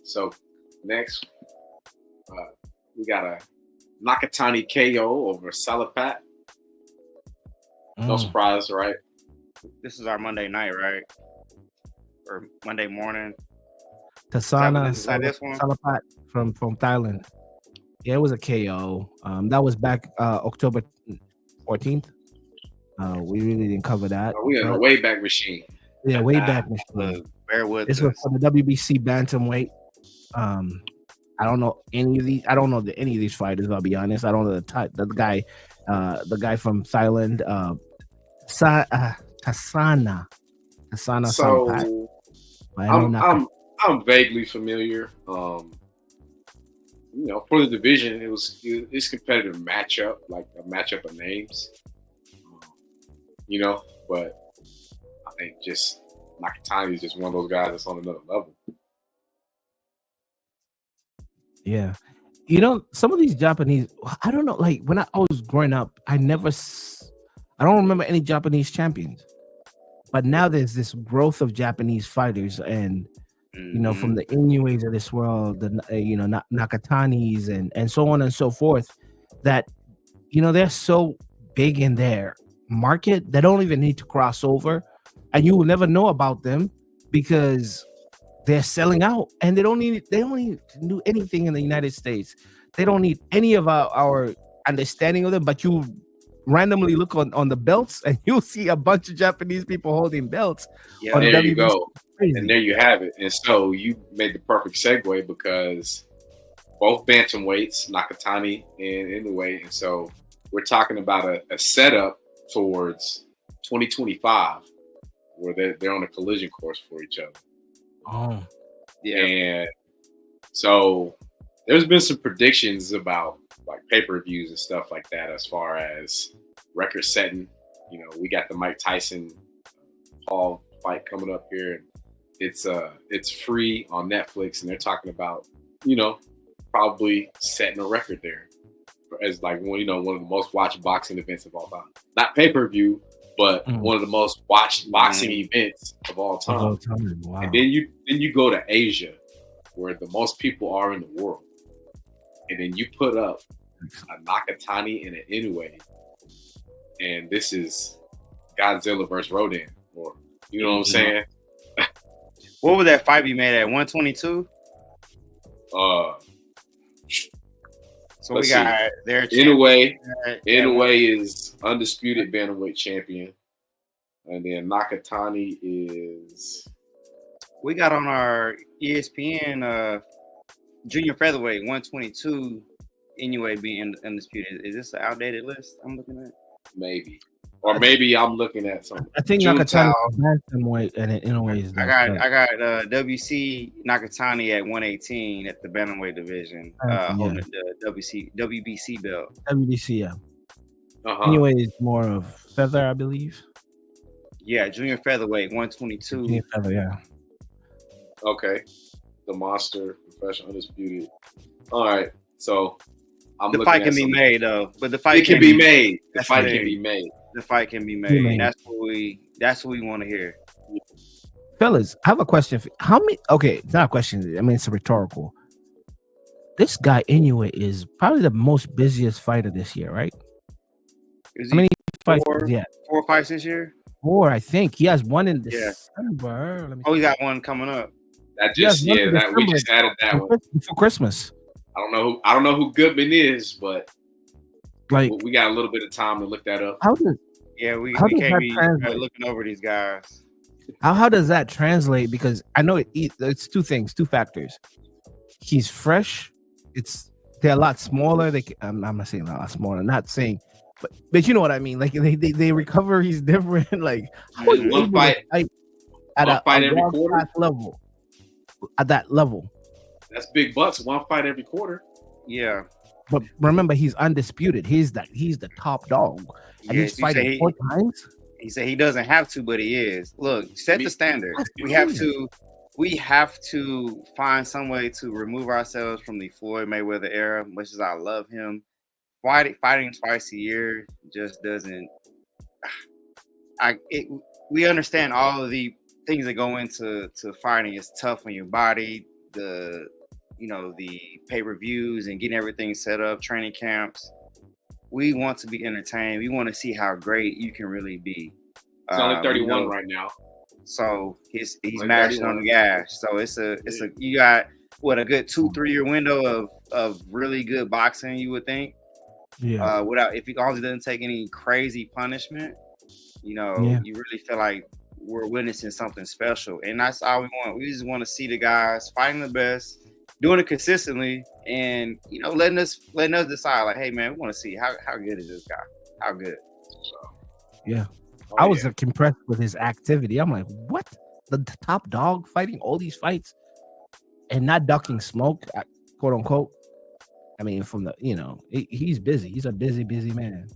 So next, we got a Nakatani KO over Salapat. No surprise, right? This is our Monday night, right? Or Monday morning. Tasana This one? Salapat from Thailand. Yeah, it was a KO. That was back October 14th. We really didn't cover that. We in a way back machine. Yeah, way back machine. Bear with this us. was for the WBC bantamweight. I don't know any of these. I don't know any of these fighters. I'll be honest. I don't know the guy from Thailand. Tasana. So I'm vaguely familiar. For the division, it's competitive matchup, like a matchup of names. But I think just Nakatani is just one of those guys that's on another level. Yeah. Some of these Japanese, I don't know, like when I was growing up, I don't remember any Japanese champions. But now there's this growth of Japanese fighters and, from the Inoues of this world, the, Nakatanis and so on and so forth, that, they're so big in their market, they don't even need to cross over. And you will never know about them because they're selling out, and they don't need to do anything in the United States. They don't need any of our understanding of them. But you randomly look on the belts, and you'll see a bunch of Japanese people holding belts. Yeah, there you go, and there you have it. And so you made the perfect segue because both bantamweights, Nakatani and Inoue, and so we're talking about a setup towards 2025 where they're on a collision course for each other. Oh, yeah. And so there's been some predictions about like pay-per-views and stuff like that as far as record setting. We got the Mike Tyson Paul fight coming up here. It's free on Netflix, and they're talking about, probably setting a record there as like one of the most watched boxing events of all time. Not pay-per-view, but one of the most watched boxing events of all time. Wow. And then you go to Asia, where the most people are in the world, and then you put up a Nakatani and an Inoue, and this is Godzilla versus Rodan, or you know what I'm saying? What would that fight be made at? 122? So we got their Inoue is undisputed bantamweight champion, and then Nakatani is. We got on our ESPN junior featherweight 122. Inoue being undisputed. Is this an outdated list I'm looking at? Maybe, or maybe I'm looking at something. I think Nakatani is bantamweight and Inoue is. I got WC Nakatani at 118 at the bantamweight division, holding the WBC belt. WBC, yeah. Inoue is more of feather, I believe. Yeah, junior featherweight 122. Junior feather, yeah. Okay, the monster, professional, undisputed. All right, so. The fight can be made though, but the fight can be made. The fight can be made. The fight can be made. That's what we want to hear. Fellas, I have a question. How many? Okay, it's not a question. I mean, it's a rhetorical. This guy Inoue is probably the most busiest fighter this year, right? How many fights? 4 fights this year. 4, I think. He has one in December. He got one coming up. We just added that one for Christmas. I don't know who Goodman is, but like we got a little bit of time to look that up. We can't be looking over these guys. How does that translate? Because I know it's two factors. He's fresh. They're a lot smaller. I'm not saying a lot smaller. I'm not saying, but you know what I mean. Like they recover. He's different. Like one fight at a every quarter level. At that level. That's big bucks. One fight every quarter. Yeah. But remember, he's undisputed. He's the top dog. And he's fighting 4 times. He said he doesn't have to, but he is. Look, set the standard. We have to find some way to remove ourselves from the Floyd Mayweather era. Much as I love him, fighting twice a year just doesn't. We understand all of the things that go into fighting. It's tough on your body. the the pay-per-views and getting everything set up, training camps. We want to be entertained. We want to see how great you can really be. He's only 31 right now. So he's mashing on the gas. So it's a you got what, a good 2-3 year window of really good boxing, you would think. Yeah. Without, if he also doesn't take any crazy punishment, you really feel like we're witnessing something special. And that's all we want. We just want to see the guys fighting the best, doing it consistently, and letting us decide, like, hey man, we want to see how good is this guy? How good? So, yeah. I was impressed with his activity. I'm like, what? The top dog fighting all these fights and not ducking smoke, quote unquote. I mean, from the, he's busy. He's a busy man.